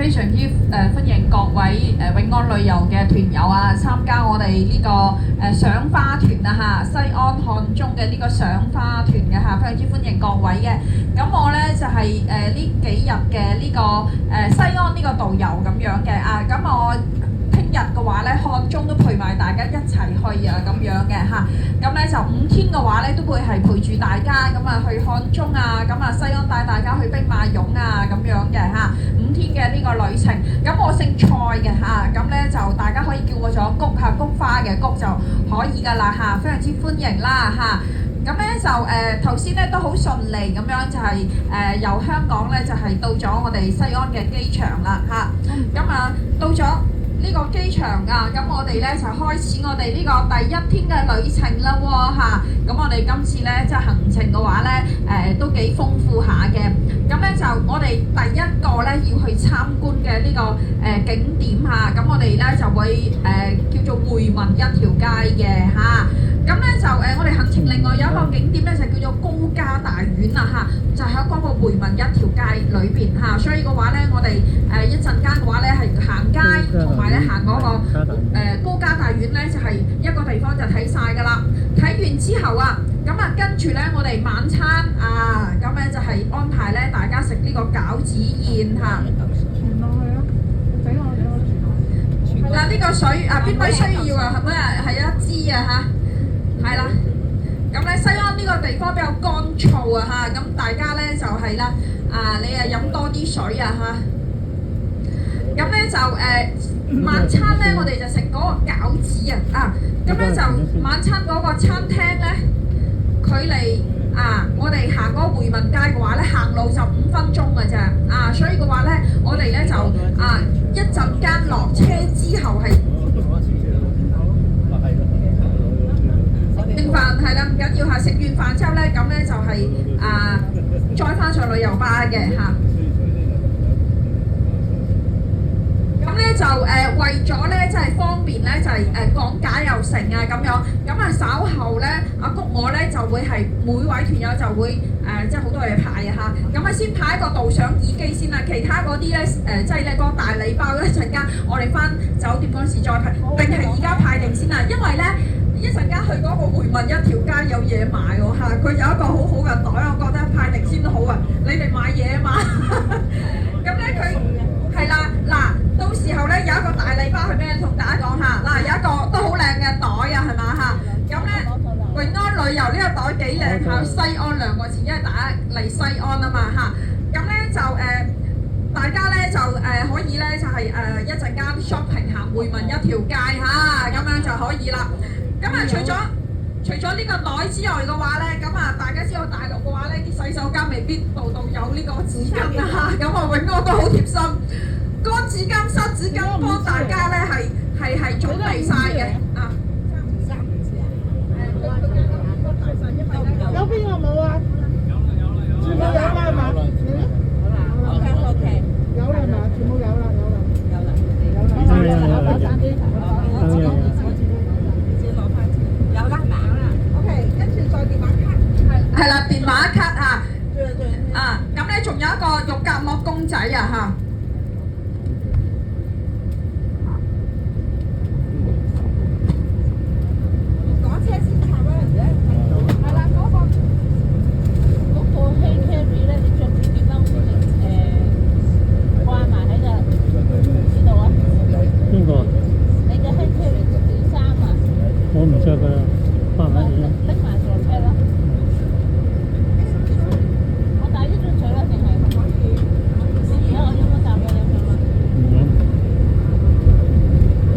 非常之歡迎各位永安旅遊嘅團友啊，參加我哋呢個賞花團啊嚇，西安漢中嘅呢個賞花團嘅嚇，非常之歡迎各位嘅。咁我呢就係呢幾日嘅呢個西安呢個導遊咁樣嘅啊，咁我聽日嘅話咧，漢中都陪埋大家一齊去啊，咁樣嘅嚇。咁咧就5天嘅話咧，都會係陪住大家咁啊去漢中啊，咁啊西安帶大家去兵馬俑啊咁樣嘅嚇。5天嘅呢個旅程，咁我姓蔡嘅嚇，咁咧就大家可以叫我做菊嚇，菊花嘅菊就可以噶啦嚇，非常之歡迎啦嚇。咁咧就頭先咧都好順利咁樣，就係由香港咧就係到咗我哋西安嘅機場啦嚇。咁啊到咗呢個機場啊，咁我哋咧就開始我哋呢個第1天嘅旅程啦喎嚇。咁我哋今次咧即係行程嘅話咧，都幾豐富下嘅。咁咧就我哋第一個咧要去參觀嘅呢個景點嚇，咁我哋咧就會叫做回民一條街嘅嚇。咁咧就我哋行程另外有一個景點咧就叫做高家大院啊嚇，就喺嗰個回民一條街裏邊嚇，所以嘅話咧我哋一陣間嘅話咧係行街同埋咧行嗰個高家大院咧就係一個地方就睇晒㗎啦。睇完之後啊，咁啊跟住咧我哋晚餐啊，咁咧就係安排咧大家食呢個餃子宴嚇。傳落去啊！俾我嗱呢個水啊，邊位需要啊？係咪係一支啊嚇？係啦，咁咧西安呢個地方比較乾燥啊嚇，咁大家咧就係啦，你啊飲多啲水啊嚇。咁咧就晚餐咧我哋就食嗰個餃子啊，咁咧就晚餐嗰個餐廳咧，距離我哋行嗰個回民街嘅話咧，行路就5分鐘嘅啫所以嘅話咧，我哋咧就一陣間落車之後係。食飯係啦，唔緊要嚇。食完飯之後咧，咁咧就係再翻上旅遊巴嘅嚇。咁咧就為咗咧即係方便咧，就係講解又成啊咁樣。咁啊稍後咧，阿谷我咧就會係每位團友就會即係好多嘢排啊嚇。咁啊先排一個導賞耳機先啦，其他嗰啲咧即係咧個大禮包一陣間我哋翻酒店嗰時再排，定係而家排定先啊？因為咧。一陣間去嗰個回民一條街有嘢買喎嚇，佢有一個好好嘅袋，我覺得派定先都好啊！你哋買嘢啊嘛，咁咧佢係啦嗱，到時候咧有一個大禮包去俾你同大家講下嗱，有一個都好靚嘅袋啊，係嘛嚇？咁咧永安旅遊呢個袋幾靚嚇，西安2個字，因為大家嚟西安啊嘛嚇，咁咧就大家咧就可以咧就係一陣間 shopping 行回民一條街嚇，咁樣就可以啦。咁啊，除咗呢個袋之外嘅話咧，咁啊，大家知道大陸嘅話咧，啲洗手間未必度度有呢個紙巾啊，咁啊，永安都好貼心，乾紙巾、濕紙巾幫大家咧係準備晒嘅啊。有邊個冇啊？全部有啦係嘛？OK，有啦係嘛？全部有啦。係啦，電話卡咁咧仲有一個肉夾饃公仔啊嚇。趕車先插啦，而家係啦，嗰個 hand carry 咧，你着住件褸先掛埋喺個呢度啊。邊個？你嘅 hand carry 件衫啊？我唔着㗎啦，掛埋喺度。拎埋。